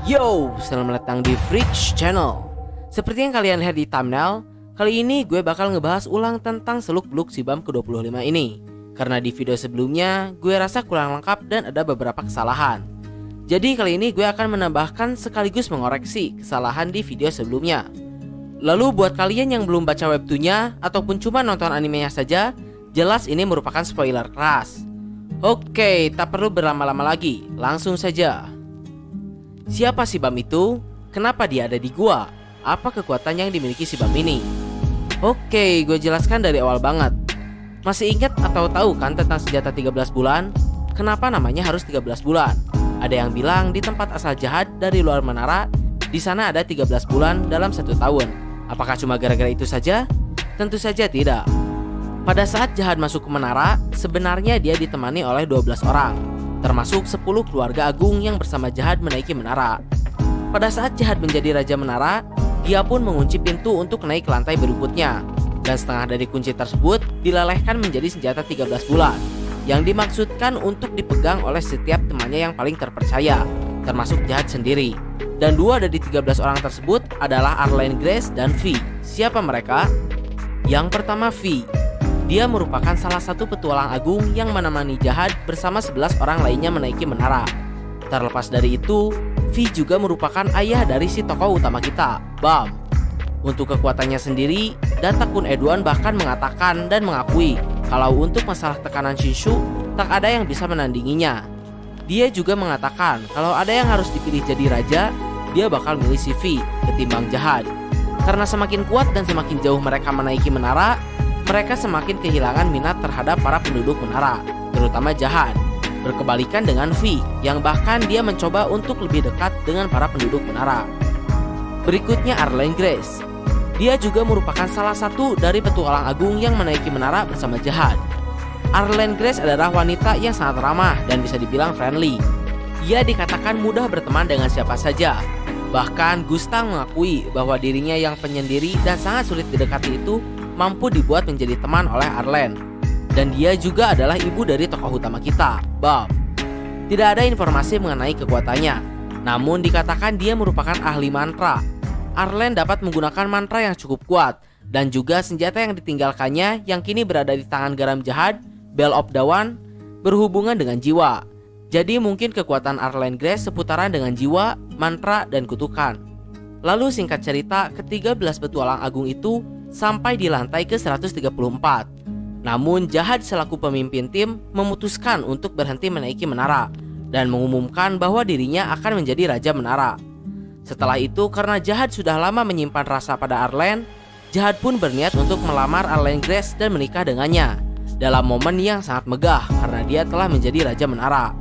Yo, selamat datang di Freaks Channel. Seperti yang kalian lihat di thumbnail, kali ini gue bakal ngebahas ulang tentang seluk-beluk Shibam ke-25 ini. Karena di video sebelumnya, gue rasa kurang lengkap dan ada beberapa kesalahan. Jadi kali ini gue akan menambahkan sekaligus mengoreksi kesalahan di video sebelumnya. Lalu buat kalian yang belum baca webtoonnya ataupun cuma nonton animenya saja, jelas ini merupakan spoiler keras. Oke, tak perlu berlama-lama lagi, langsung saja. Siapa Shibam itu? Kenapa dia ada di gua? Apa kekuatan yang dimiliki Shibam ini? Oke, gue jelaskan dari awal banget. Masih ingat atau tahu kan tentang senjata 13 bulan? Kenapa namanya harus 13 bulan? Ada yang bilang di tempat asal jahat dari luar menara, di sana ada 13 bulan dalam 1 tahun. Apakah cuma gara-gara itu saja? Tentu saja tidak. Pada saat Jahat masuk ke menara, sebenarnya dia ditemani oleh 12 orang, termasuk 10 keluarga agung yang bersama Jahat menaiki menara. Pada saat Jahat menjadi Raja Menara, dia pun mengunci pintu untuk naik ke lantai berikutnya. Dan setengah dari kunci tersebut dilelehkan menjadi senjata 13 bulan, yang dimaksudkan untuk dipegang oleh setiap temannya yang paling terpercaya, termasuk Jahat sendiri. Dan 2 dari 13 orang tersebut adalah Arlene Grace dan V. Siapa mereka? Yang pertama V. Dia merupakan salah satu petualang agung yang menemani Jahat bersama 11 orang lainnya menaiki menara. Terlepas dari itu, V juga merupakan ayah dari si tokoh utama kita, Bam. Untuk kekuatannya sendiri, Datakun Edwan bahkan mengatakan dan mengakui kalau untuk masalah tekanan Shinshu, tak ada yang bisa menandinginya. Dia juga mengatakan kalau ada yang harus dipilih jadi raja, dia bakal milih si V ketimbang Jahat. Karena semakin kuat dan semakin jauh mereka menaiki menara, mereka semakin kehilangan minat terhadap para penduduk menara, terutama Jahat. Berkebalikan dengan V, yang bahkan dia mencoba untuk lebih dekat dengan para penduduk menara. Berikutnya Arlene Grace. Dia juga merupakan salah satu dari petualang agung yang menaiki menara bersama Jahat. Arlene Grace adalah wanita yang sangat ramah dan bisa dibilang friendly. Ia dikatakan mudah berteman dengan siapa saja. Bahkan Gustang mengakui bahwa dirinya yang penyendiri dan sangat sulit didekati itu mampu dibuat menjadi teman oleh Arlene. Dan dia juga adalah ibu dari tokoh utama kita, Bam. Tidak ada informasi mengenai kekuatannya, namun dikatakan dia merupakan ahli mantra. Arlene dapat menggunakan mantra yang cukup kuat, dan juga senjata yang ditinggalkannya yang kini berada di tangan garam Jahat, Bell of Dawn, berhubungan dengan jiwa. Jadi mungkin kekuatan Arlene Grace seputaran dengan jiwa, mantra, dan kutukan. Lalu singkat cerita, ke-13 petualang agung itu sampai di lantai ke-134. Namun Jahat selaku pemimpin tim memutuskan untuk berhenti menaiki menara dan mengumumkan bahwa dirinya akan menjadi Raja Menara. Setelah itu, karena Jahat sudah lama menyimpan rasa pada Arlene, Jahat pun berniat untuk melamar Arlene Grace dan menikah dengannya dalam momen yang sangat megah karena dia telah menjadi Raja Menara.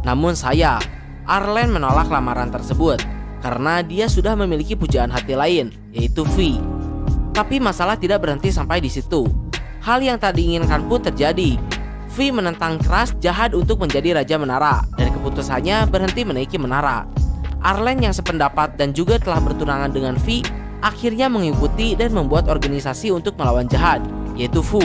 Namun sayang, Arlene menolak lamaran tersebut karena dia sudah memiliki pujaan hati lain, yaitu V. Tapi masalah tidak berhenti sampai di situ. Hal yang tak diinginkan pun terjadi. V menentang keras Jahat untuk menjadi Raja Menara dan keputusannya berhenti menaiki menara. Arlene yang sependapat dan juga telah bertunangan dengan V akhirnya mengikuti dan membuat organisasi untuk melawan Jahat, yaitu Fu.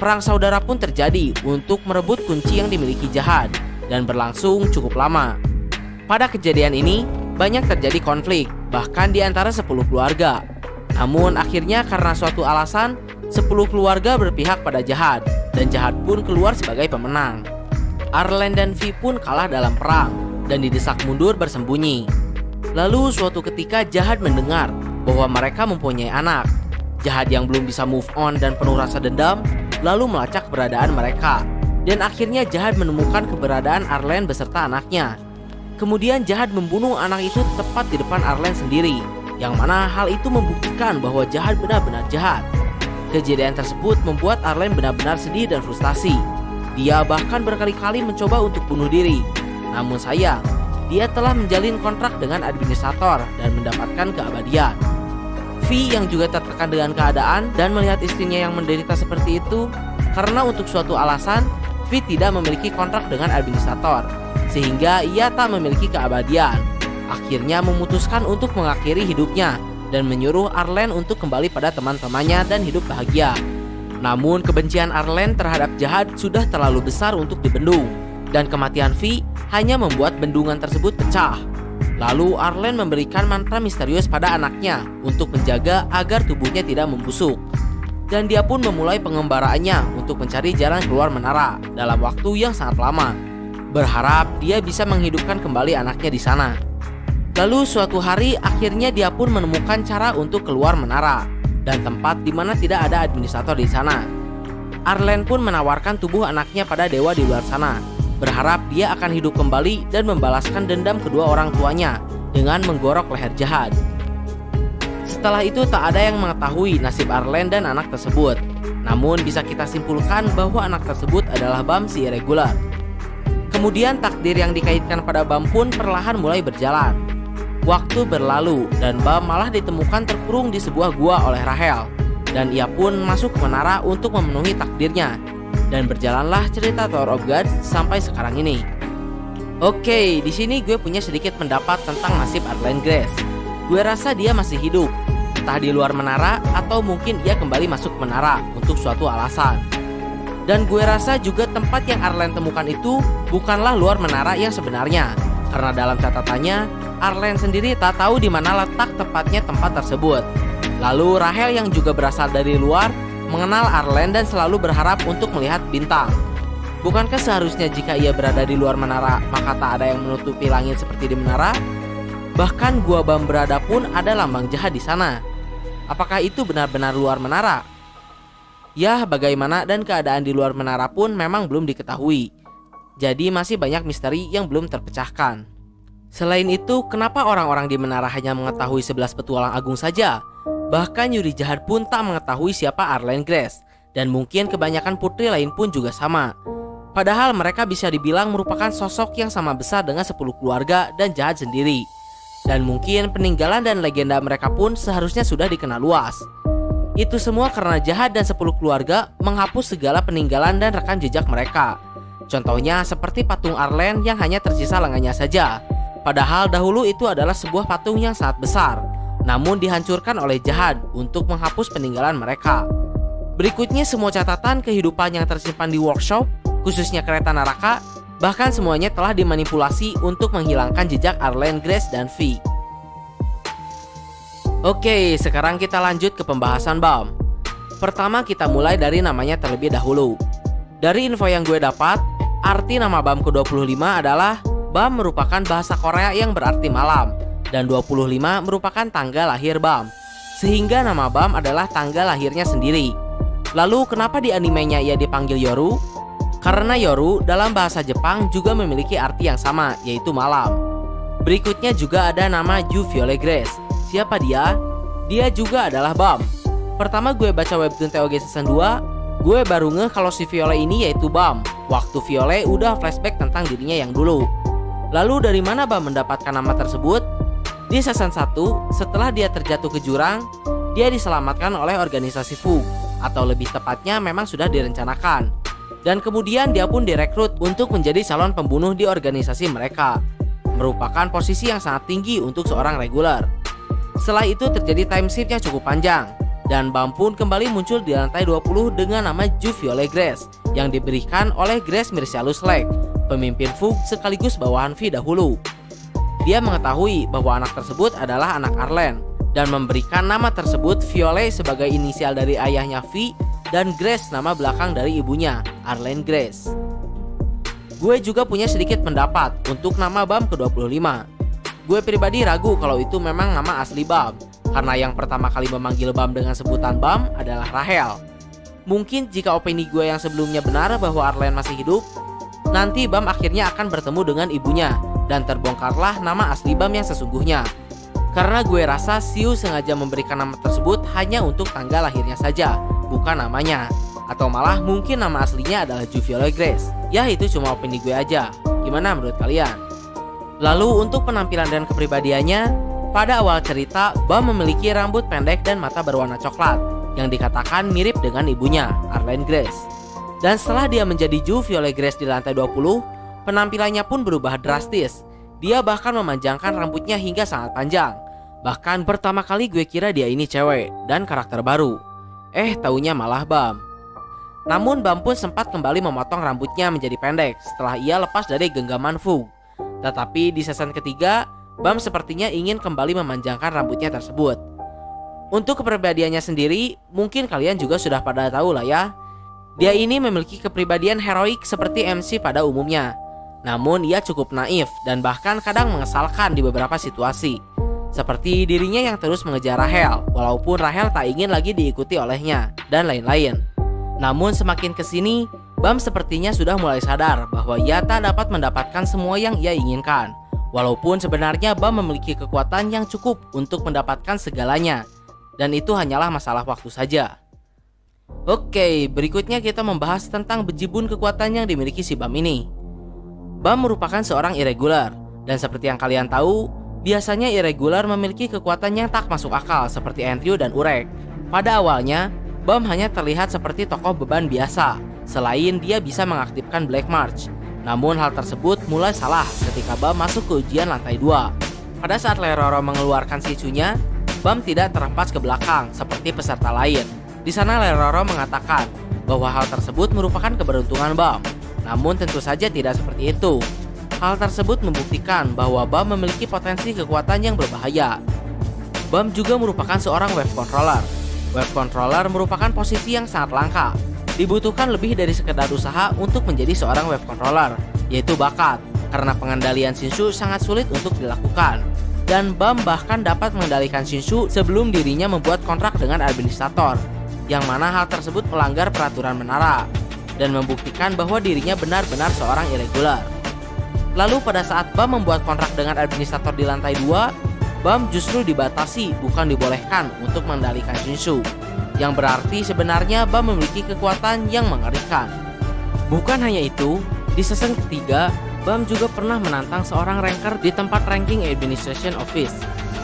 Perang saudara pun terjadi untuk merebut kunci yang dimiliki Jahat dan berlangsung cukup lama. Pada kejadian ini, banyak terjadi konflik, bahkan di antara 10 keluarga. Namun akhirnya karena suatu alasan, 10 keluarga berpihak pada Jahat, dan Jahat pun keluar sebagai pemenang. Arlene dan V pun kalah dalam perang, dan didesak mundur bersembunyi. Lalu suatu ketika Jahat mendengar bahwa mereka mempunyai anak. Jahat yang belum bisa move on dan penuh rasa dendam, lalu melacak keberadaan mereka. Dan akhirnya Jahat menemukan keberadaan Arlene beserta anaknya. Kemudian Jahat membunuh anak itu tepat di depan Arlene sendiri, yang mana hal itu membuktikan bahwa Jahat benar-benar jahat. Kejadian tersebut membuat Arlene benar-benar sedih dan frustasi. Dia bahkan berkali-kali mencoba untuk bunuh diri. Namun sayang, dia telah menjalin kontrak dengan administrator dan mendapatkan keabadian. V yang juga tertekan dengan keadaan dan melihat istrinya yang menderita seperti itu, karena untuk suatu alasan V tidak memiliki kontrak dengan administrator, sehingga ia tak memiliki keabadian. Akhirnya memutuskan untuk mengakhiri hidupnya dan menyuruh Arlene untuk kembali pada teman-temannya dan hidup bahagia. Namun kebencian Arlene terhadap Jahat sudah terlalu besar untuk dibendung, dan kematian V hanya membuat bendungan tersebut pecah. Lalu Arlen memberikan mantra misterius pada anaknya untuk menjaga agar tubuhnya tidak membusuk. Dan dia pun memulai pengembaraannya untuk mencari jalan keluar menara dalam waktu yang sangat lama, berharap dia bisa menghidupkan kembali anaknya di sana. Lalu suatu hari akhirnya dia pun menemukan cara untuk keluar menara dan tempat di mana tidak ada administrator di sana. Arlen pun menawarkan tubuh anaknya pada dewa di luar sana, berharap dia akan hidup kembali dan membalaskan dendam kedua orang tuanya dengan menggorok leher jahat. Setelah itu tak ada yang mengetahui nasib Arlen dan anak tersebut. Namun bisa kita simpulkan bahwa anak tersebut adalah Bam si irregular. Kemudian takdir yang dikaitkan pada Bam pun perlahan mulai berjalan. Waktu berlalu dan Bam malah ditemukan terkurung di sebuah gua oleh Rahel, dan ia pun masuk ke menara untuk memenuhi takdirnya. Dan berjalanlah cerita Tower of God sampai sekarang ini. Oke, di sini gue punya sedikit pendapat tentang nasib Arlen Grace. Gue rasa dia masih hidup, entah di luar menara atau mungkin ia kembali masuk ke menara untuk suatu alasan. Dan gue rasa juga tempat yang Arlen temukan itu bukanlah luar menara yang sebenarnya, karena dalam catatannya Arlen sendiri tak tahu di mana letak tepatnya tempat tersebut. Lalu Rahel yang juga berasal dari luar mengenal Arlen dan selalu berharap untuk melihat bintang. Bukankah seharusnya jika ia berada di luar menara maka tak ada yang menutupi langit seperti di menara? Bahkan gua Bam berada pun ada lambang jahat di sana. Apakah itu benar-benar luar menara? Ya, bagaimana dan keadaan di luar menara pun memang belum diketahui. Jadi masih banyak misteri yang belum terpecahkan. Selain itu, kenapa orang-orang di menara hanya mengetahui 11 petualang agung saja? Bahkan Yuri jahat pun tak mengetahui siapa Arlen Grace, dan mungkin kebanyakan putri lain pun juga sama. Padahal mereka bisa dibilang merupakan sosok yang sama besar dengan 10 keluarga dan jahat sendiri. Dan mungkin peninggalan dan legenda mereka pun seharusnya sudah dikenal luas. Itu semua karena jahat dan 10 keluarga menghapus segala peninggalan dan rekam jejak mereka. Contohnya seperti patung Arlen yang hanya tersisa lengannya saja. Padahal dahulu itu adalah sebuah patung yang sangat besar, namun dihancurkan oleh jahat untuk menghapus peninggalan mereka. Berikutnya semua catatan kehidupan yang tersimpan di workshop, khususnya kereta neraka, bahkan semuanya telah dimanipulasi untuk menghilangkan jejak Arlen Grace dan Vi. Oke, sekarang kita lanjut ke pembahasan Bam. Pertama kita mulai dari namanya terlebih dahulu. Dari info yang gue dapat, arti nama Bam ke-25 adalah Bam merupakan bahasa Korea yang berarti malam, dan 25 merupakan tanggal lahir Bam, sehingga nama Bam adalah tanggal lahirnya sendiri. Lalu kenapa di animenya ia dipanggil Yoru? Karena Yoru dalam bahasa Jepang juga memiliki arti yang sama, yaitu malam. Berikutnya juga ada nama Ju Violet Grace. Siapa dia? Dia juga adalah Bam. Pertama gue baca webtoon TOG season 2, gue baru ngeh kalau si Violet ini yaitu Bam, waktu Violet udah flashback tentang dirinya yang dulu. Lalu dari mana Bam mendapatkan nama tersebut? Di season 1, setelah dia terjatuh ke jurang, dia diselamatkan oleh organisasi Fu, atau lebih tepatnya memang sudah direncanakan. Dan kemudian dia pun direkrut untuk menjadi calon pembunuh di organisasi mereka. Merupakan posisi yang sangat tinggi untuk seorang regular. Setelah itu terjadi time shift yang cukup panjang, dan Bam pun kembali muncul di lantai 20 dengan nama Ju Violet Grace yang diberikan oleh Grace Mircialus Lake, pemimpin Fu sekaligus bawahan Vi dahulu. Dia mengetahui bahwa anak tersebut adalah anak Arlen dan memberikan nama tersebut Violet sebagai inisial dari ayahnya Vi dan Grace nama belakang dari ibunya, Arlen Grace. Gue juga punya sedikit pendapat untuk nama Bam ke-25. Gue pribadi ragu kalau itu memang nama asli Bam, karena yang pertama kali memanggil Bam dengan sebutan Bam adalah Rahel. Mungkin jika opini gue yang sebelumnya benar bahwa Arlen masih hidup, nanti Bam akhirnya akan bertemu dengan ibunya dan terbongkarlah nama asli Bam yang sesungguhnya. Karena gue rasa Siu sengaja memberikan nama tersebut hanya untuk tanggal lahirnya saja, bukan namanya. Atau malah mungkin nama aslinya adalah Ju Violet Grace. Ya itu cuma opini gue aja. Gimana menurut kalian? Lalu untuk penampilan dan kepribadiannya, pada awal cerita Bam memiliki rambut pendek dan mata berwarna coklat yang dikatakan mirip dengan ibunya, Arlen Grace. Dan setelah dia menjadi Ju Violet Grace di lantai 20, penampilannya pun berubah drastis. Dia bahkan memanjangkan rambutnya hingga sangat panjang. Bahkan pertama kali gue kira dia ini cewek dan karakter baru. Taunya malah Bam. Namun Bam pun sempat kembali memotong rambutnya menjadi pendek setelah ia lepas dari genggaman Fu. Tetapi di season ketiga, Bam sepertinya ingin kembali memanjangkan rambutnya tersebut. Untuk kepribadiannya sendiri, mungkin kalian juga sudah pada tahu lah ya. Dia ini memiliki kepribadian heroik seperti MC pada umumnya. Namun ia cukup naif dan bahkan kadang mengesalkan di beberapa situasi. Seperti dirinya yang terus mengejar Rahel, walaupun Rahel tak ingin lagi diikuti olehnya, dan lain-lain. Namun semakin kesini, Bam sepertinya sudah mulai sadar bahwa ia tak dapat mendapatkan semua yang ia inginkan. Walaupun sebenarnya Bam memiliki kekuatan yang cukup untuk mendapatkan segalanya, dan itu hanyalah masalah waktu saja. Oke, berikutnya kita membahas tentang bejibun kekuatan yang dimiliki si Bam ini. Bam merupakan seorang irregular, dan seperti yang kalian tahu, biasanya irregular memiliki kekuatan yang tak masuk akal seperti Andrew dan Urek. Pada awalnya, Bam hanya terlihat seperti tokoh beban biasa, selain dia bisa mengaktifkan Black March. Namun hal tersebut mulai salah ketika Bam masuk ke ujian lantai 2. Pada saat Leroro mengeluarkan Shinsu-nya, Bam tidak terhempas ke belakang seperti peserta lain. Di sana Leroro mengatakan bahwa hal tersebut merupakan keberuntungan Bam. Namun tentu saja tidak seperti itu. Hal tersebut membuktikan bahwa Bam memiliki potensi kekuatan yang berbahaya. Bam juga merupakan seorang wave controller. Wave controller merupakan posisi yang sangat langka. Dibutuhkan lebih dari sekedar usaha untuk menjadi seorang wave controller, yaitu bakat, karena pengendalian Shinsu sangat sulit untuk dilakukan. Dan Bam bahkan dapat mengendalikan Shinsu sebelum dirinya membuat kontrak dengan administrator, yang mana hal tersebut melanggar peraturan menara, dan membuktikan bahwa dirinya benar-benar seorang irregular. Lalu pada saat Bam membuat kontrak dengan administrator di lantai 2, Bam justru dibatasi, bukan dibolehkan untuk mengendalikan Shinsu, yang berarti sebenarnya Bam memiliki kekuatan yang mengerikan. Bukan hanya itu, di season ketiga, Bam juga pernah menantang seorang ranker di tempat ranking administration office,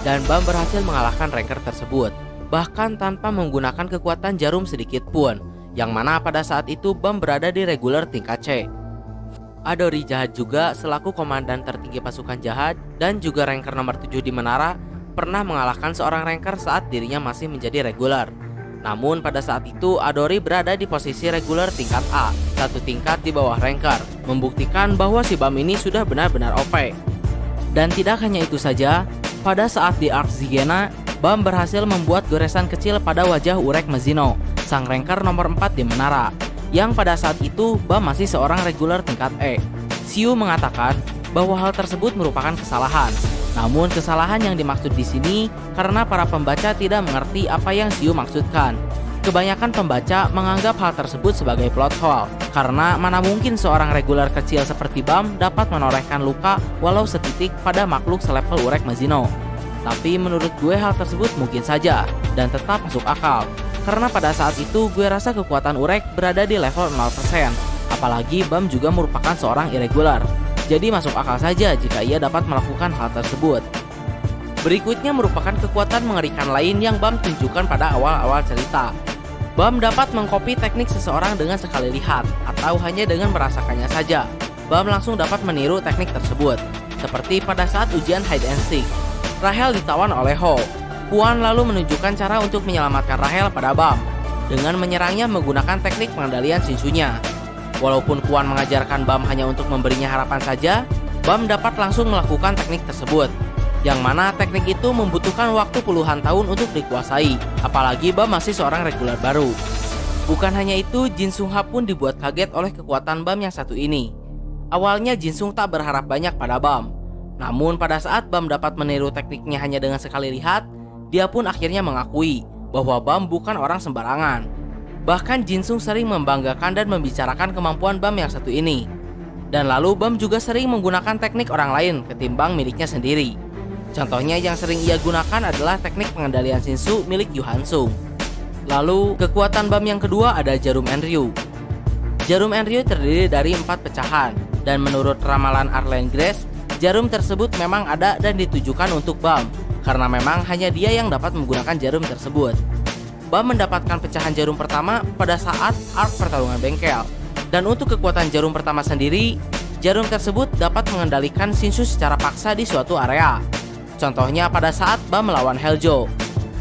dan Bam berhasil mengalahkan ranker tersebut, bahkan tanpa menggunakan kekuatan jarum sedikit pun, yang mana pada saat itu Bam berada di regular tingkat C. Adori jahat juga selaku komandan tertinggi pasukan jahat dan juga ranker nomor 7 di menara pernah mengalahkan seorang ranker saat dirinya masih menjadi regular. Namun pada saat itu Adori berada di posisi regular tingkat A, satu tingkat di bawah ranker, membuktikan bahwa si Bam ini sudah benar-benar OP. Dan tidak hanya itu saja, pada saat di Arc Zigena, Bam berhasil membuat goresan kecil pada wajah Urek Mazino, sang ranker nomor 4 di menara, yang pada saat itu Bam masih seorang regular tingkat E. Siu mengatakan bahwa hal tersebut merupakan kesalahan. Namun kesalahan yang dimaksud di sini karena para pembaca tidak mengerti apa yang Siu maksudkan. Kebanyakan pembaca menganggap hal tersebut sebagai plot hole, karena mana mungkin seorang regular kecil seperti Bam dapat menorehkan luka walau setitik pada makhluk selevel Urek Mazino. Tapi menurut gue hal tersebut mungkin saja dan tetap masuk akal, karena pada saat itu gue rasa kekuatan Urek berada di level 0%, apalagi Bam juga merupakan seorang irregular. Jadi masuk akal saja jika ia dapat melakukan hal tersebut. Berikutnya merupakan kekuatan mengerikan lain yang Bam tunjukkan pada awal-awal cerita. Bam dapat mengcopy teknik seseorang dengan sekali lihat, atau hanya dengan merasakannya saja. Bam langsung dapat meniru teknik tersebut. Seperti pada saat ujian hide and seek, Rahel ditawan oleh Ho. Kuan lalu menunjukkan cara untuk menyelamatkan Rahel pada Bam dengan menyerangnya menggunakan teknik pengendalian Shinsu-nya. Walaupun Kuan mengajarkan Bam hanya untuk memberinya harapan saja, Bam dapat langsung melakukan teknik tersebut, yang mana teknik itu membutuhkan waktu puluhan tahun untuk dikuasai, apalagi Bam masih seorang regular baru. Bukan hanya itu, Jin Sung Ha pun dibuat kaget oleh kekuatan Bam yang satu ini. Awalnya Jin Sung tak berharap banyak pada Bam, namun pada saat Bam dapat meniru tekniknya hanya dengan sekali lihat, dia pun akhirnya mengakui bahwa Bam bukan orang sembarangan. Bahkan Jin Sung sering membanggakan dan membicarakan kemampuan Bam yang satu ini. Dan lalu Bam juga sering menggunakan teknik orang lain ketimbang miliknya sendiri. Contohnya yang sering ia gunakan adalah teknik pengendalian Shinsu milik Yu Hansung. Lalu kekuatan Bam yang kedua ada Jarum Enryu. Jarum Enryu terdiri dari 4 pecahan, dan menurut ramalan Arlene Grace, jarum tersebut memang ada dan ditujukan untuk Bam, karena memang hanya dia yang dapat menggunakan jarum tersebut. Bam mendapatkan pecahan jarum pertama pada saat arc pertarungan bengkel. Dan untuk kekuatan jarum pertama sendiri, jarum tersebut dapat mengendalikan Shinsu secara paksa di suatu area. Contohnya pada saat Bam melawan Heljo.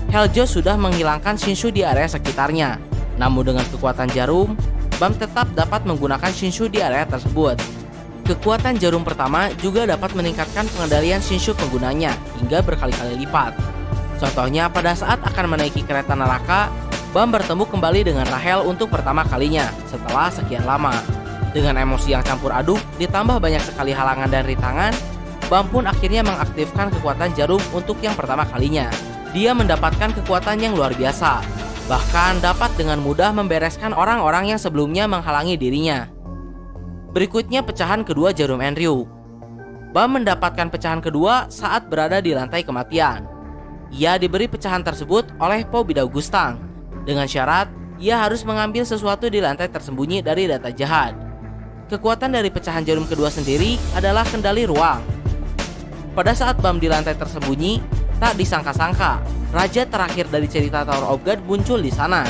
Heljo sudah menghilangkan Shinsu di area sekitarnya. Namun dengan kekuatan jarum, Bam tetap dapat menggunakan Shinsu di area tersebut. Kekuatan jarum pertama juga dapat meningkatkan pengendalian Shinshu penggunanya hingga berkali-kali lipat. Contohnya pada saat akan menaiki kereta neraka, Bam bertemu kembali dengan Rahel untuk pertama kalinya setelah sekian lama. Dengan emosi yang campur aduk, ditambah banyak sekali halangan dan rintangan, Bam pun akhirnya mengaktifkan kekuatan jarum untuk yang pertama kalinya. Dia mendapatkan kekuatan yang luar biasa, bahkan dapat dengan mudah membereskan orang-orang yang sebelumnya menghalangi dirinya. Berikutnya pecahan kedua jarum Enryu. Bam mendapatkan pecahan kedua saat berada di lantai kematian. Ia diberi pecahan tersebut oleh Po Bidau Gustang dengan syarat ia harus mengambil sesuatu di lantai tersembunyi dari data jahat. Kekuatan dari pecahan jarum kedua sendiri adalah kendali ruang. Pada saat Bam di lantai tersembunyi, tak disangka-sangka raja terakhir dari cerita Tower of God muncul di sana.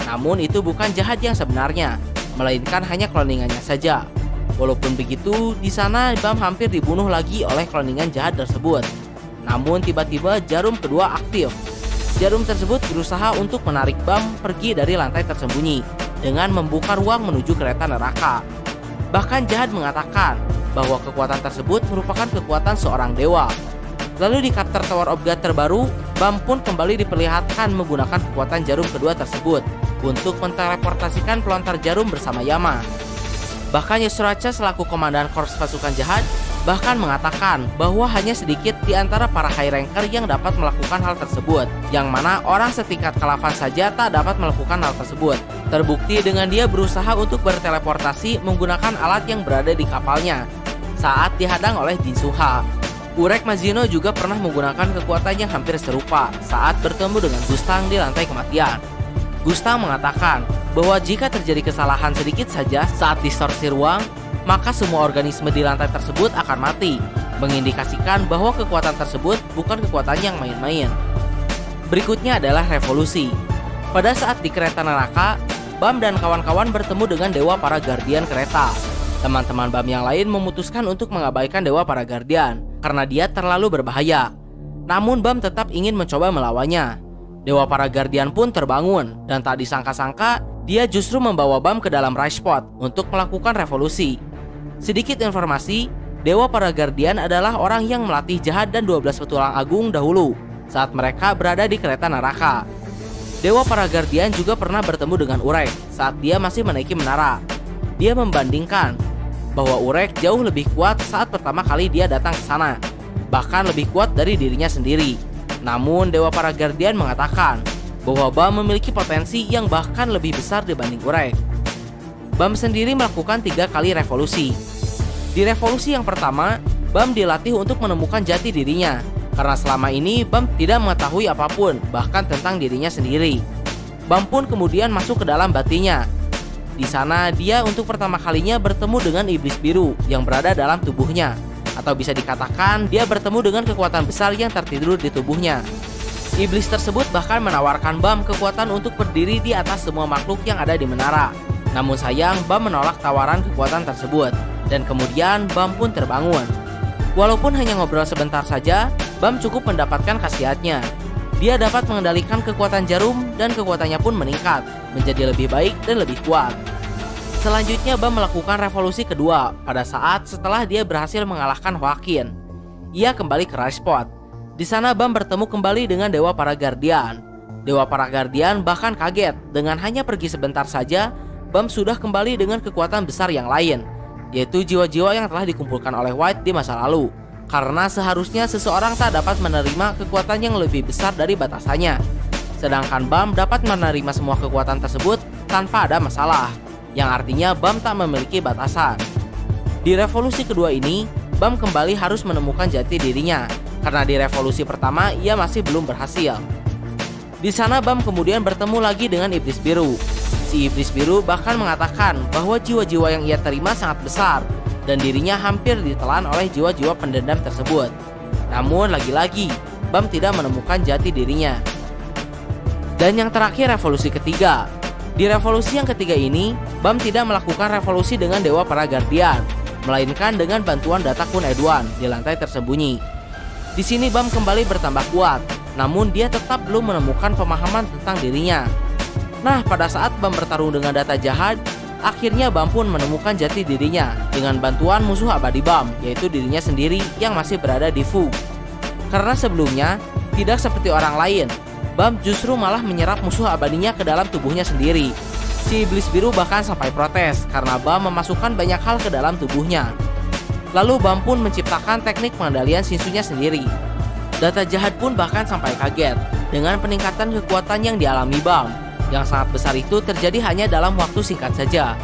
Namun itu bukan jahat yang sebenarnya, melainkan hanya cloningannya saja. Walaupun begitu, di sana Bam hampir dibunuh lagi oleh cloningan jahat tersebut. Namun tiba-tiba jarum kedua aktif. Jarum tersebut berusaha untuk menarik Bam pergi dari lantai tersembunyi dengan membuka ruang menuju kereta neraka. Bahkan jahat mengatakan bahwa kekuatan tersebut merupakan kekuatan seorang dewa. Lalu di chapter Tower of God terbaru, Bam pun kembali diperlihatkan menggunakan kekuatan jarum kedua tersebut untuk menteleportasikan pelontar jarum bersama Yama. Bahkan Yusuracha selaku komandan korps pasukan jahat bahkan mengatakan bahwa hanya sedikit di antara para high ranker yang dapat melakukan hal tersebut, yang mana orang setingkat Kalavan saja tak dapat melakukan hal tersebut. Terbukti dengan dia berusaha untuk berteleportasi menggunakan alat yang berada di kapalnya saat dihadang oleh Jinsuha. Urek Mazino juga pernah menggunakan kekuatan yang hampir serupa saat bertemu dengan Gustang di lantai kematian. Gustang mengatakan bahwa jika terjadi kesalahan sedikit saja saat distorsi ruang, maka semua organisme di lantai tersebut akan mati, mengindikasikan bahwa kekuatan tersebut bukan kekuatan yang main-main. Berikutnya adalah revolusi. Pada saat di kereta neraka, Bam dan kawan-kawan bertemu dengan dewa para guardian kereta. Teman-teman Bam yang lain memutuskan untuk mengabaikan dewa para guardian karena dia terlalu berbahaya. Namun Bam tetap ingin mencoba melawannya. Dewa para guardian pun terbangun dan tak disangka-sangka dia justru membawa Bam ke dalam Rise Pod untuk melakukan revolusi. Sedikit informasi, dewa para guardian adalah orang yang melatih jahat dan 12 petualang agung dahulu saat mereka berada di kereta neraka. Dewa para guardian juga pernah bertemu dengan Urek saat dia masih menaiki menara. Dia membandingkan bahwa Urek jauh lebih kuat saat pertama kali dia datang ke sana, bahkan lebih kuat dari dirinya sendiri. Namun dewa para guardian mengatakan bahwa Bam memiliki potensi yang bahkan lebih besar dibanding Urek. Bam sendiri melakukan 3 kali revolusi. Di revolusi yang pertama, Bam dilatih untuk menemukan jati dirinya karena selama ini Bam tidak mengetahui apapun bahkan tentang dirinya sendiri. Bam pun kemudian masuk ke dalam batinya. Di sana dia untuk pertama kalinya bertemu dengan iblis biru yang berada dalam tubuhnya. Atau bisa dikatakan dia bertemu dengan kekuatan besar yang tertidur di tubuhnya. Iblis tersebut bahkan menawarkan Bam kekuatan untuk berdiri di atas semua makhluk yang ada di menara. Namun sayang Bam menolak tawaran kekuatan tersebut. Dan kemudian Bam pun terbangun. Walaupun hanya ngobrol sebentar saja, Bam cukup mendapatkan khasiatnya. Dia dapat mengendalikan kekuatan jarum dan kekuatannya pun meningkat, menjadi lebih baik dan lebih kuat. Selanjutnya Bam melakukan revolusi kedua pada saat setelah dia berhasil mengalahkan Hwakin. Ia kembali ke Rise Pod. Di sana Bam bertemu kembali dengan dewa para guardian. Dewa para guardian bahkan kaget dengan hanya pergi sebentar saja, Bam sudah kembali dengan kekuatan besar yang lain, yaitu jiwa-jiwa yang telah dikumpulkan oleh White di masa lalu. Karena seharusnya seseorang tak dapat menerima kekuatan yang lebih besar dari batasannya. Sedangkan Bam dapat menerima semua kekuatan tersebut tanpa ada masalah, yang artinya Bam tak memiliki batasan. Di revolusi kedua ini, Bam kembali harus menemukan jati dirinya, karena di revolusi pertama ia masih belum berhasil. Di sana Bam kemudian bertemu lagi dengan iblis biru. Si iblis biru bahkan mengatakan bahwa jiwa-jiwa yang ia terima sangat besar dan dirinya hampir ditelan oleh jiwa-jiwa pendendam tersebut. Namun lagi-lagi Bam tidak menemukan jati dirinya. Dan yang terakhir revolusi ketiga. Di revolusi yang ketiga ini, Bam tidak melakukan revolusi dengan dewa para guardian, melainkan dengan bantuan data Kun Edwan di lantai tersembunyi. Di sini Bam kembali bertambah kuat, namun dia tetap belum menemukan pemahaman tentang dirinya. Nah, pada saat Bam bertarung dengan data jahat, Akhirnya Bam pun menemukan jati dirinya dengan bantuan musuh abadi Bam, yaitu dirinya sendiri yang masih berada di Fu. Karena sebelumnya, tidak seperti orang lain, Bam justru malah menyerap musuh abadinya ke dalam tubuhnya sendiri. Si iblis biru bahkan sampai protes karena Bam memasukkan banyak hal ke dalam tubuhnya. Lalu Bam pun menciptakan teknik pengendalian Shinsu-nya sendiri. Data jahat pun bahkan sampai kaget dengan peningkatan kekuatan yang dialami Bam, yang sangat besar itu terjadi hanya dalam waktu singkat saja.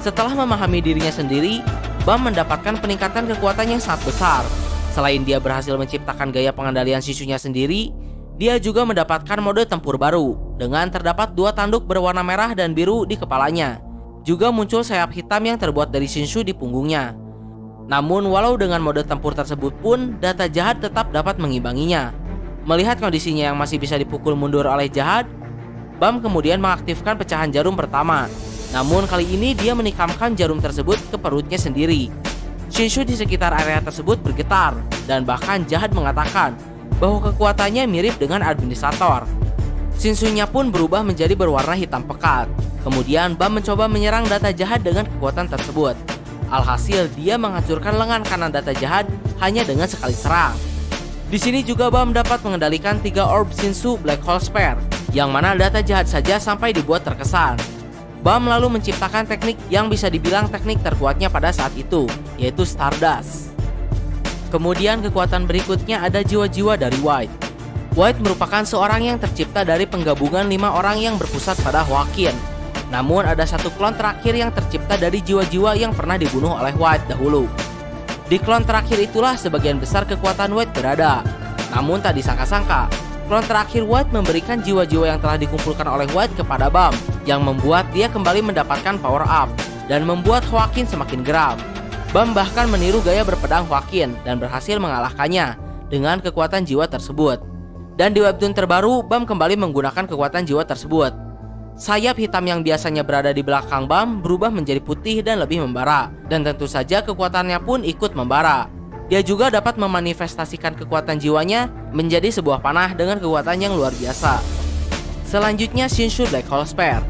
Setelah memahami dirinya sendiri, Bam mendapatkan peningkatan kekuatan yang sangat besar. Selain dia berhasil menciptakan gaya pengendalian Shinsu-nya sendiri, dia juga mendapatkan mode tempur baru dengan terdapat 2 tanduk berwarna merah dan biru di kepalanya. Juga muncul sayap hitam yang terbuat dari Shinsu di punggungnya. Namun walau dengan mode tempur tersebut pun, data jahat tetap dapat mengimbanginya. Melihat kondisinya yang masih bisa dipukul mundur oleh jahat, Bam kemudian mengaktifkan pecahan jarum pertama. Namun kali ini dia menikamkan jarum tersebut ke perutnya sendiri. Shinsu di sekitar area tersebut bergetar, dan bahkan jahat mengatakan bahwa kekuatannya mirip dengan administrator. Shinsu-nya pun berubah menjadi berwarna hitam pekat. Kemudian Bam mencoba menyerang data jahat dengan kekuatan tersebut. Alhasil dia menghancurkan lengan kanan data jahat hanya dengan sekali serang. Di sini juga Bam dapat mengendalikan 3 orb Shinsu Black Hole Sphere, yang mana data jahat saja sampai dibuat terkesan. Bam lalu menciptakan teknik yang bisa dibilang teknik terkuatnya pada saat itu, yaitu Stardust. Kemudian kekuatan berikutnya ada jiwa-jiwa dari White. White merupakan seorang yang tercipta dari penggabungan 5 orang yang berpusat pada Hawkins. Namun ada satu klon terakhir yang tercipta dari jiwa-jiwa yang pernah dibunuh oleh White dahulu. Di klon terakhir itulah sebagian besar kekuatan White berada. Namun tak disangka-sangka, klon terakhir White memberikan jiwa-jiwa yang telah dikumpulkan oleh White kepada Bam, yang membuat dia kembali mendapatkan power up dan membuat Hawkins semakin geram. Bam bahkan meniru gaya berpedang Hawkins dan berhasil mengalahkannya dengan kekuatan jiwa tersebut. Dan di webtoon terbaru, Bam kembali menggunakan kekuatan jiwa tersebut. Sayap hitam yang biasanya berada di belakang Bam berubah menjadi putih dan lebih membara, dan tentu saja kekuatannya pun ikut membara. Dia juga dapat memanifestasikan kekuatan jiwanya menjadi sebuah panah dengan kekuatan yang luar biasa. Selanjutnya Shinsu Black Hole Sphere.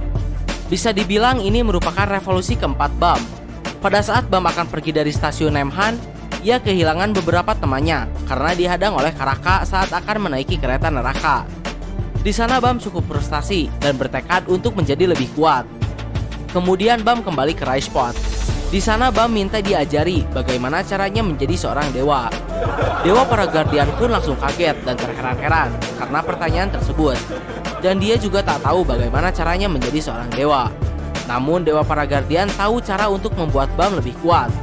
Bisa dibilang ini merupakan revolusi keempat Bam. Pada saat Bam akan pergi dari stasiun Nemhan, ia kehilangan beberapa temannya karena dihadang oleh Karaka saat akan menaiki kereta neraka. Di sana Bam cukup frustasi dan bertekad untuk menjadi lebih kuat. Kemudian Bam kembali ke Rise Spot. Di sana Bam minta diajari bagaimana caranya menjadi seorang dewa. Dewa para Guardian pun langsung kaget dan terheran-heran karena pertanyaan tersebut. Dan dia juga tak tahu bagaimana caranya menjadi seorang dewa. Namun Dewa para Guardian tahu cara untuk membuat Bam lebih kuat.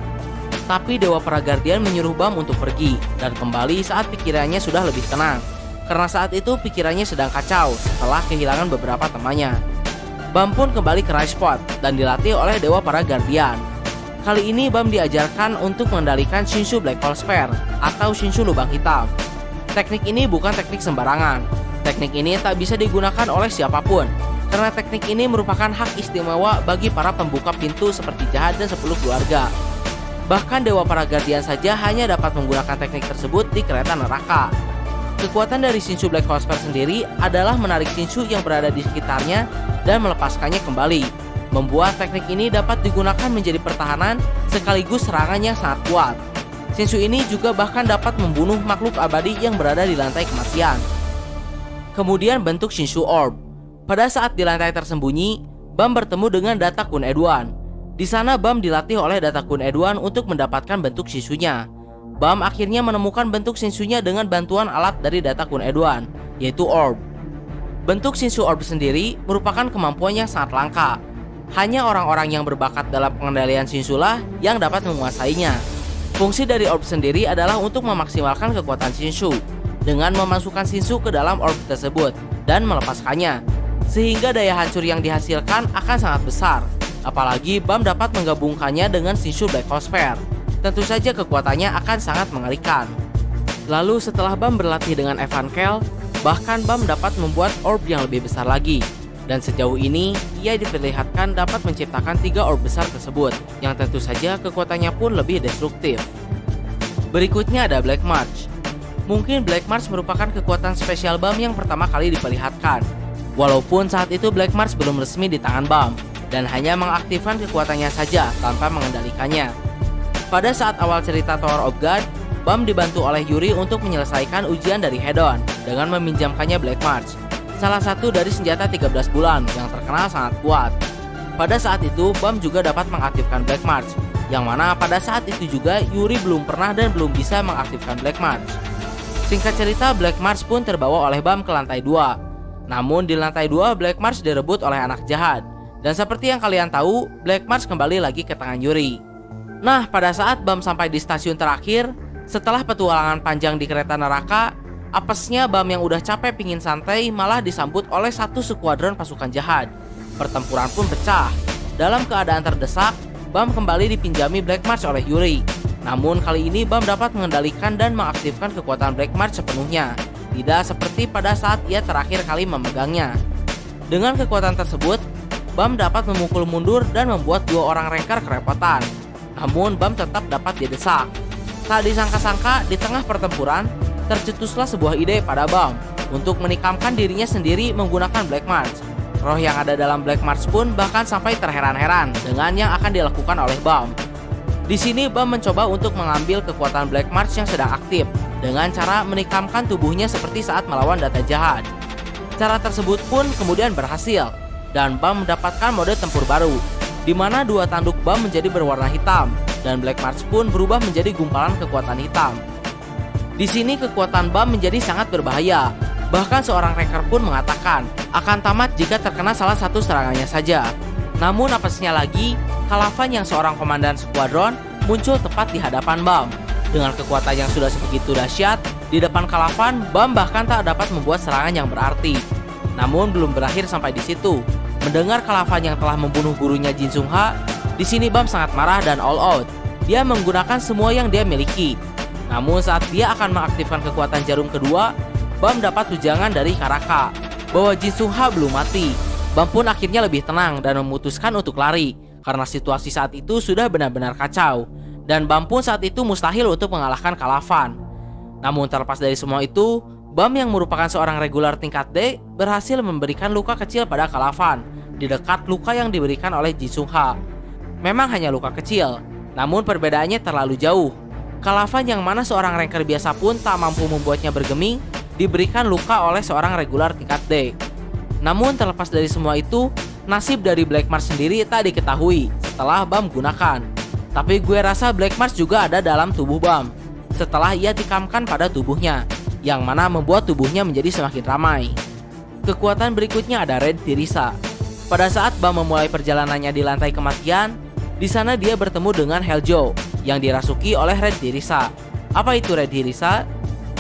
Tapi Dewa para Guardian menyuruh Bam untuk pergi dan kembali saat pikirannya sudah lebih tenang. Karena saat itu pikirannya sedang kacau setelah kehilangan beberapa temannya. Bam pun kembali ke Rise Spot dan dilatih oleh Dewa para Guardian. Kali ini Bam diajarkan untuk mengendalikan Shinsu Black Hole Sphere atau Shinsu Lubang Hitam. Teknik ini bukan teknik sembarangan. Teknik ini tak bisa digunakan oleh siapapun, karena teknik ini merupakan hak istimewa bagi para pembuka pintu seperti Jahat dan 10 keluarga. Bahkan Dewa para Guardian saja hanya dapat menggunakan teknik tersebut di kereta neraka. Kekuatan dari Shinsu Black Hole Sphere sendiri adalah menarik Shinsu yang berada di sekitarnya dan melepaskannya kembali. Membuat teknik ini dapat digunakan menjadi pertahanan sekaligus serangan yang sangat kuat. Shinsu ini juga bahkan dapat membunuh makhluk abadi yang berada di lantai kematian. Kemudian bentuk Shinsu Orb. Pada saat di lantai tersembunyi, Bam bertemu dengan Data Kun Edwan. Di sana Bam dilatih oleh Data Kun Edwan untuk mendapatkan bentuk Shinsu-nya. Bam akhirnya menemukan bentuk Shinsu-nya dengan bantuan alat dari Data Kun Edwan, yaitu Orb. Bentuk Shinsu Orb sendiri merupakan kemampuan yang sangat langka. Hanya orang-orang yang berbakat dalam pengendalian Shinsu lah yang dapat menguasainya. Fungsi dari orb sendiri adalah untuk memaksimalkan kekuatan Shinsu dengan memasukkan Shinsu ke dalam orb tersebut dan melepaskannya, sehingga daya hancur yang dihasilkan akan sangat besar. Apalagi Bam dapat menggabungkannya dengan Shinsu Black Hole Sphere. Tentu saja kekuatannya akan sangat mengerikan. Lalu setelah Bam berlatih dengan Evankhell, bahkan Bam dapat membuat orb yang lebih besar lagi. Dan sejauh ini, ia diperlihatkan dapat menciptakan 3 orb besar tersebut, yang tentu saja kekuatannya pun lebih destruktif. Berikutnya ada Black March. Mungkin Black March merupakan kekuatan spesial Bam yang pertama kali diperlihatkan. Walaupun saat itu Black March belum resmi di tangan Bam. dan hanya mengaktifkan kekuatannya saja tanpa mengendalikannya. Pada saat awal cerita Tower of God, Bam dibantu oleh Yuri untuk menyelesaikan ujian dari Hedon dengan meminjamkannya Black March, salah satu dari senjata 13 bulan yang terkenal sangat kuat. Pada saat itu, Bam juga dapat mengaktifkan Black March, yang mana pada saat itu juga Yuri belum pernah dan belum bisa mengaktifkan Black March. Singkat cerita, Black March pun terbawa oleh Bam ke lantai 2. Namun di lantai 2, Black March direbut oleh anak jahat. Dan seperti yang kalian tahu, Black March kembali lagi ke tangan Yuri. Nah, pada saat Bam sampai di stasiun terakhir, setelah petualangan panjang di kereta neraka, apesnya Bam yang udah capek pingin santai malah disambut oleh satu skuadron pasukan jahat. Pertempuran pun pecah. Dalam keadaan terdesak, Bam kembali dipinjami Black March oleh Yuri. Namun kali ini Bam dapat mengendalikan dan mengaktifkan kekuatan Black March sepenuhnya, tidak seperti pada saat ia terakhir kali memegangnya. Dengan kekuatan tersebut, Bam dapat memukul mundur dan membuat dua orang Ranger kerepotan. Namun Bam tetap dapat didesak. Tak disangka-sangka, di tengah pertempuran, tercetuslah sebuah ide pada Bam untuk menikamkan dirinya sendiri menggunakan Black March. Roh yang ada dalam Black March pun bahkan sampai terheran-heran dengan yang akan dilakukan oleh Bam. Di sini Bam mencoba untuk mengambil kekuatan Black March yang sedang aktif dengan cara menikamkan tubuhnya seperti saat melawan data jahat. Cara tersebut pun kemudian berhasil dan Bam mendapatkan mode tempur baru, di mana dua tanduk Bam menjadi berwarna hitam dan Black March pun berubah menjadi gumpalan kekuatan hitam. Di sini kekuatan Bam menjadi sangat berbahaya. Bahkan seorang Ranger pun mengatakan akan tamat jika terkena salah satu serangannya saja. Namun apesnya lagi, Kalavan yang seorang komandan skuadron muncul tepat di hadapan Bam. Dengan kekuatan yang sudah sebegitu dahsyat, di depan Kalavan, Bam bahkan tak dapat membuat serangan yang berarti. Namun belum berakhir sampai di situ. Mendengar Kalavan yang telah membunuh gurunya Jin Sung Ha, di sini Bam sangat marah dan all out. Dia menggunakan semua yang dia miliki. Namun saat dia akan mengaktifkan kekuatan jarum kedua, Bam dapat tujangan dari Karaka bahwa Jin Sung Ha belum mati. Bam pun akhirnya lebih tenang dan memutuskan untuk lari karena situasi saat itu sudah benar-benar kacau. Dan Bam pun saat itu mustahil untuk mengalahkan Kalavan. Namun terlepas dari semua itu, Bam yang merupakan seorang regular tingkat D berhasil memberikan luka kecil pada Kalavan di dekat luka yang diberikan oleh Jin Sung Ha. Memang hanya luka kecil, namun perbedaannya terlalu jauh. Kalavan yang mana seorang Ranger biasa pun tak mampu membuatnya bergeming, diberikan luka oleh seorang regular tingkat D. Namun terlepas dari semua itu, nasib dari Black March sendiri tak diketahui setelah Bam gunakan. Tapi gue rasa Black March juga ada dalam tubuh Bam setelah ia tikamkan pada tubuhnya, yang mana membuat tubuhnya menjadi semakin ramai. Kekuatan berikutnya ada Red Dirisa. Pada saat Bam memulai perjalanannya di lantai kematian, di sana dia bertemu dengan Heljo yang dirasuki oleh Red Dirisa. Apa itu Red Dirisa?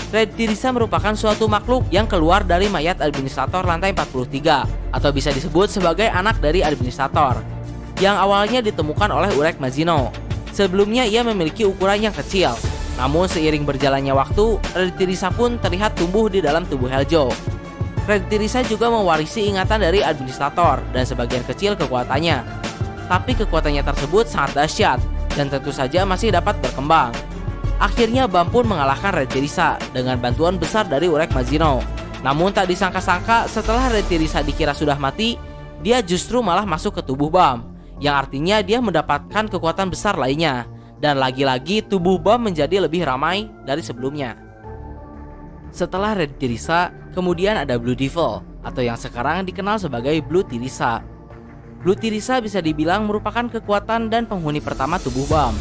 Red Dirisa merupakan suatu makhluk yang keluar dari mayat administrator lantai 43, atau bisa disebut sebagai anak dari administrator, yang awalnya ditemukan oleh Urek Mazino. Sebelumnya ia memiliki ukuran yang kecil, namun seiring berjalannya waktu, Red Dirisa pun terlihat tumbuh di dalam tubuh Heljo. Red Dirisa juga mewarisi ingatan dari administrator dan sebagian kecil kekuatannya. Tapi kekuatannya tersebut sangat dahsyat dan tentu saja masih dapat berkembang. Akhirnya Bam pun mengalahkan Red Dirisa dengan bantuan besar dari Urek Mazino. Namun tak disangka-sangka setelah Red Dirisa dikira sudah mati, dia justru malah masuk ke tubuh Bam, yang artinya dia mendapatkan kekuatan besar lainnya. Dan lagi-lagi tubuh Bam menjadi lebih ramai dari sebelumnya. Setelah Red Dirisa, kemudian ada Blue Devil, atau yang sekarang dikenal sebagai Blue Dirisa. Blue Dirisa bisa dibilang merupakan kekuatan dan penghuni pertama tubuh Bam.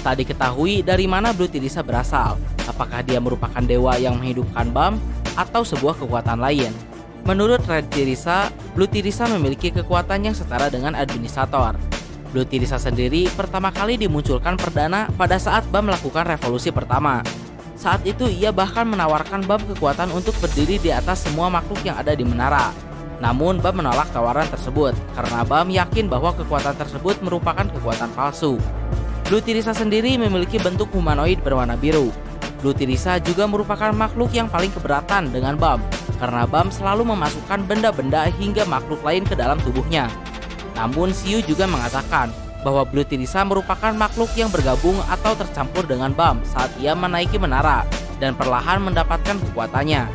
Tak diketahui dari mana Blue Dirisa berasal, apakah dia merupakan dewa yang menghidupkan Bam atau sebuah kekuatan lain. Menurut Red Dirisa, Blue Dirisa memiliki kekuatan yang setara dengan administrator. Blue Dirisa sendiri pertama kali dimunculkan perdana pada saat Bam melakukan revolusi pertama. Saat itu ia bahkan menawarkan Bam kekuatan untuk berdiri di atas semua makhluk yang ada di menara. Namun Bam menolak tawaran tersebut karena Bam yakin bahwa kekuatan tersebut merupakan kekuatan palsu. Blue Dirisa sendiri memiliki bentuk humanoid berwarna biru. Blue Dirisa juga merupakan makhluk yang paling keberatan dengan Bam karena Bam selalu memasukkan benda-benda hingga makhluk lain ke dalam tubuhnya. Namun Siu juga mengatakan bahwa Blue Dirisa merupakan makhluk yang bergabung atau tercampur dengan Bam saat ia menaiki menara dan perlahan mendapatkan kekuatannya.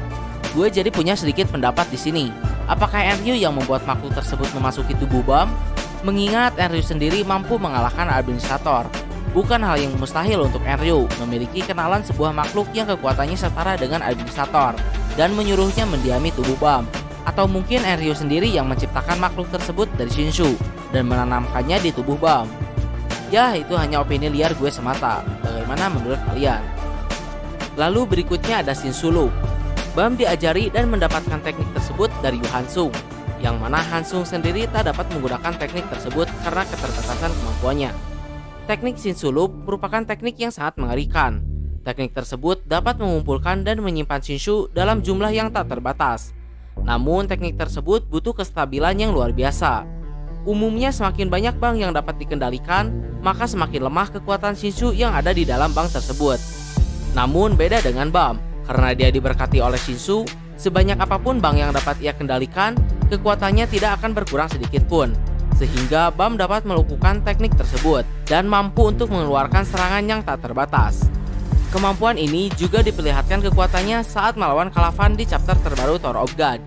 Gue jadi punya sedikit pendapat di sini. Apakah Enryu yang membuat makhluk tersebut memasuki tubuh Bam? Mengingat Enryu sendiri mampu mengalahkan administrator, bukan hal yang mustahil untuk Enryu memiliki kenalan sebuah makhluk yang kekuatannya setara dengan administrator dan menyuruhnya mendiami tubuh Bam. Atau mungkin Enryu sendiri yang menciptakan makhluk tersebut dari Shinshu dan menanamkannya di tubuh Bam. Ya, itu hanya opini liar gue semata. Bagaimana menurut kalian? Lalu berikutnya ada Shinshu Loop. Bam diajari dan mendapatkan teknik tersebut dari Yu Hansung, yang mana Hansung sendiri tak dapat menggunakan teknik tersebut karena keterbatasan kemampuannya. Teknik Shinshu Loop merupakan teknik yang sangat mengerikan. Teknik tersebut dapat mengumpulkan dan menyimpan Shinshu dalam jumlah yang tak terbatas. Namun teknik tersebut butuh kestabilan yang luar biasa. Umumnya semakin banyak bank yang dapat dikendalikan, maka semakin lemah kekuatan Shinshu yang ada di dalam bank tersebut. Namun beda dengan Bam, karena dia diberkati oleh Shinshu, sebanyak apapun bank yang dapat ia kendalikan, kekuatannya tidak akan berkurang sedikit pun. Sehingga Bam dapat melakukan teknik tersebut dan mampu untuk mengeluarkan serangan yang tak terbatas. Kemampuan ini juga diperlihatkan kekuatannya saat melawan Calavan di chapter terbaru Tower of God.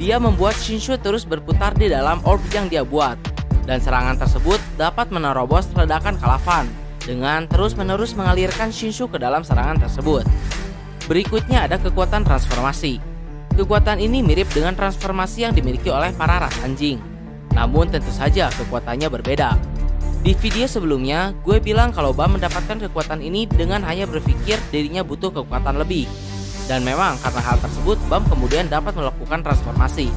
Dia membuat Shinshu terus berputar di dalam orb yang dia buat, dan serangan tersebut dapat menerobos ledakan Calavan dengan terus-menerus mengalirkan Shinshu ke dalam serangan tersebut. Berikutnya ada kekuatan transformasi. Kekuatan ini mirip dengan transformasi yang dimiliki oleh para ras anjing. Namun tentu saja kekuatannya berbeda. Di video sebelumnya, gue bilang kalau Bam mendapatkan kekuatan ini dengan hanya berpikir dirinya butuh kekuatan lebih. Dan memang karena hal tersebut, Bam kemudian dapat melakukan transformasi.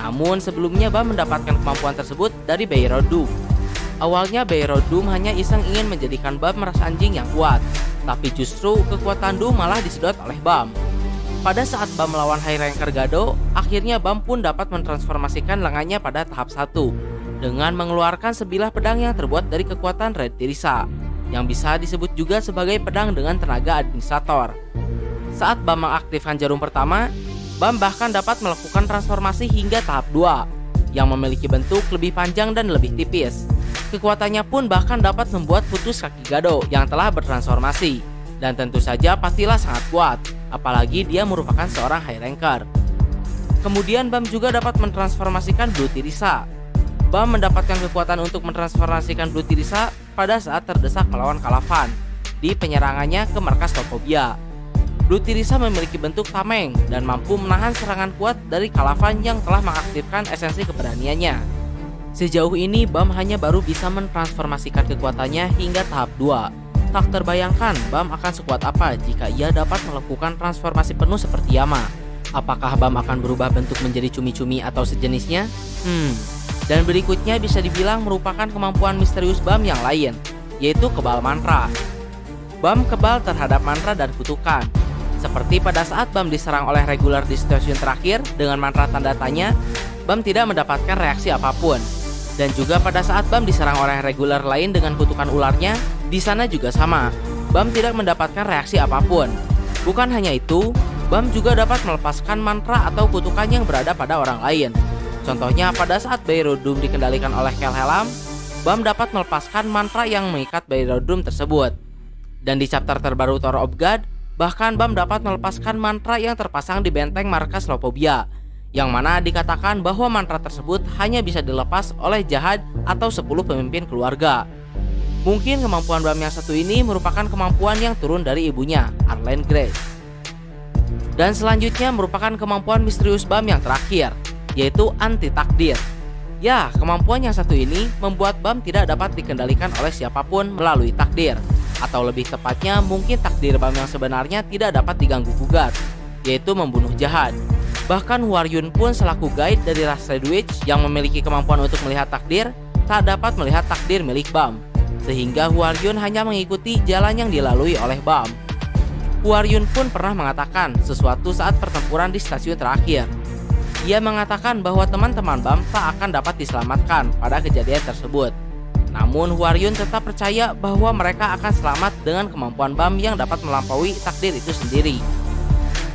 Namun sebelumnya Bam mendapatkan kemampuan tersebut dari Beiro Doom. Awalnya Beiro Doom hanya iseng ingin menjadikan Bam ras anjing yang kuat. Tapi justru kekuatan Doom malah disedot oleh Bam. Pada saat Bam melawan High Ranker Gado, akhirnya Bam pun dapat mentransformasikan lengannya pada tahap 1 dengan mengeluarkan sebilah pedang yang terbuat dari kekuatan Red Tirisa, yang bisa disebut juga sebagai pedang dengan tenaga administrator. Saat Bam mengaktifkan jarum pertama, Bam bahkan dapat melakukan transformasi hingga tahap 2 yang memiliki bentuk lebih panjang dan lebih tipis. Kekuatannya pun bahkan dapat membuat putus kaki Gado yang telah bertransformasi, dan tentu saja pastilah sangat kuat, apalagi dia merupakan seorang High Ranker. Kemudian Bam juga dapat mentransformasikan Blue Tirisa. Bam mendapatkan kekuatan untuk mentransformasikan Blue Tirisa pada saat terdesak melawan Calavan di penyerangannya ke markas Topobia. Blue Tirisa memiliki bentuk tameng dan mampu menahan serangan kuat dari Calavan yang telah mengaktifkan esensi keberaniannya. Sejauh ini Bam hanya baru bisa mentransformasikan kekuatannya hingga tahap 2. Tak terbayangkan Bam akan sekuat apa jika ia dapat melakukan transformasi penuh seperti Yama. Apakah Bam akan berubah bentuk menjadi cumi-cumi atau sejenisnya? Dan berikutnya bisa dibilang merupakan kemampuan misterius Bam yang lain, yaitu kebal mantra. Bam kebal terhadap mantra dan kutukan. Seperti pada saat Bam diserang oleh regular di stasiun terakhir dengan mantra tanda tanya, Bam tidak mendapatkan reaksi apapun. Dan juga pada saat Bam diserang oleh regular lain dengan kutukan ularnya, di sana juga sama. Bam tidak mendapatkan reaksi apapun. Bukan hanya itu, Bam juga dapat melepaskan mantra atau kutukan yang berada pada orang lain. Contohnya pada saat Beiro Doom dikendalikan oleh Kelhelam, Bam dapat melepaskan mantra yang mengikat Beiro Doom tersebut. Dan di chapter terbaru Tower of God, bahkan Bam dapat melepaskan mantra yang terpasang di benteng markas Lopobia, yang mana dikatakan bahwa mantra tersebut hanya bisa dilepas oleh Jahad atau 10 pemimpin keluarga. Mungkin kemampuan Bam yang satu ini merupakan kemampuan yang turun dari ibunya, Arlene Grace. Dan selanjutnya merupakan kemampuan misterius Bam yang terakhir, yaitu anti takdir. Ya, kemampuan yang satu ini membuat Bam tidak dapat dikendalikan oleh siapapun melalui takdir. Atau lebih tepatnya mungkin takdir Bam yang sebenarnya tidak dapat diganggu gugat, yaitu membunuh Jahad. Bahkan Hwaryun pun selaku guide dari ras Red Witch yang memiliki kemampuan untuk melihat takdir, tak dapat melihat takdir milik Bam. Sehingga Hwaryun hanya mengikuti jalan yang dilalui oleh Bam. Hwaryun pun pernah mengatakan sesuatu saat pertempuran di stasiun terakhir. Ia mengatakan bahwa teman-teman Bam tak akan dapat diselamatkan pada kejadian tersebut. Namun Hwaryun tetap percaya bahwa mereka akan selamat dengan kemampuan Bam yang dapat melampaui takdir itu sendiri.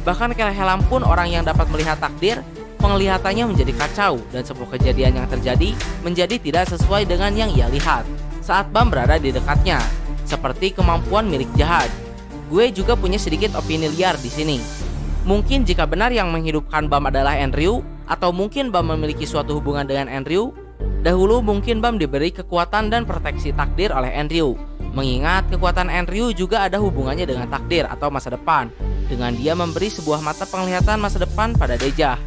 Bahkan Kelhelam pun orang yang dapat melihat takdir, penglihatannya menjadi kacau dan sebuah kejadian yang terjadi menjadi tidak sesuai dengan yang ia lihat saat Bam berada di dekatnya, seperti kemampuan milik Jahad. Gue juga punya sedikit opini liar di sini. Mungkin jika benar yang menghidupkan Bam adalah Enryu, atau mungkin Bam memiliki suatu hubungan dengan Enryu, Dahulu mungkin Bam diberi kekuatan dan proteksi takdir oleh Andrew, mengingat kekuatan Andrew juga ada hubungannya dengan takdir atau masa depan, dengan dia memberi sebuah mata penglihatan masa depan pada Dejah,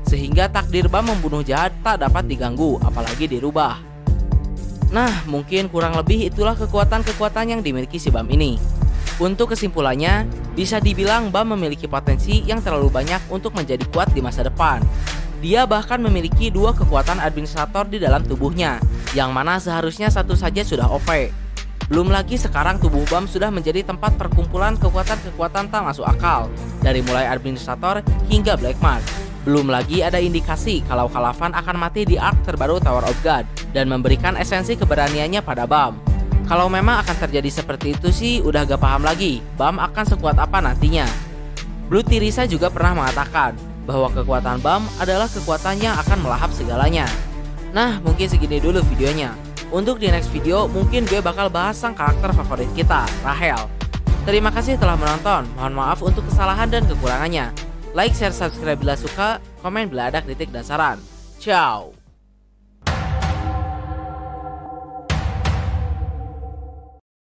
sehingga takdir Bam membunuh jahat tak dapat diganggu apalagi dirubah. Nah, mungkin kurang lebih itulah kekuatan-kekuatan yang dimiliki si Bam ini. Untuk kesimpulannya, bisa dibilang Bam memiliki potensi yang terlalu banyak untuk menjadi kuat di masa depan. Dia bahkan memiliki 2 kekuatan administrator di dalam tubuhnya, yang mana seharusnya satu saja sudah OP. Belum lagi sekarang tubuh Bam sudah menjadi tempat perkumpulan kekuatan-kekuatan tak masuk akal, dari mulai administrator hingga Black Mark. Belum lagi ada indikasi kalau Calavan akan mati di arc terbaru Tower of God, dan memberikan esensi keberaniannya pada Bam. Kalau memang akan terjadi seperti itu sih udah gak paham lagi Bam akan sekuat apa nantinya. Blue Tirisa juga pernah mengatakan bahwa kekuatan Bam adalah kekuatan yang akan melahap segalanya. Nah, mungkin segini dulu videonya. Untuk di next video mungkin gue bakal bahas sang karakter favorit kita, Rahel. Terima kasih telah menonton. Mohon maaf untuk kesalahan dan kekurangannya. Like, share, subscribe bila suka, komen bila ada kritik dan saran. Ciao.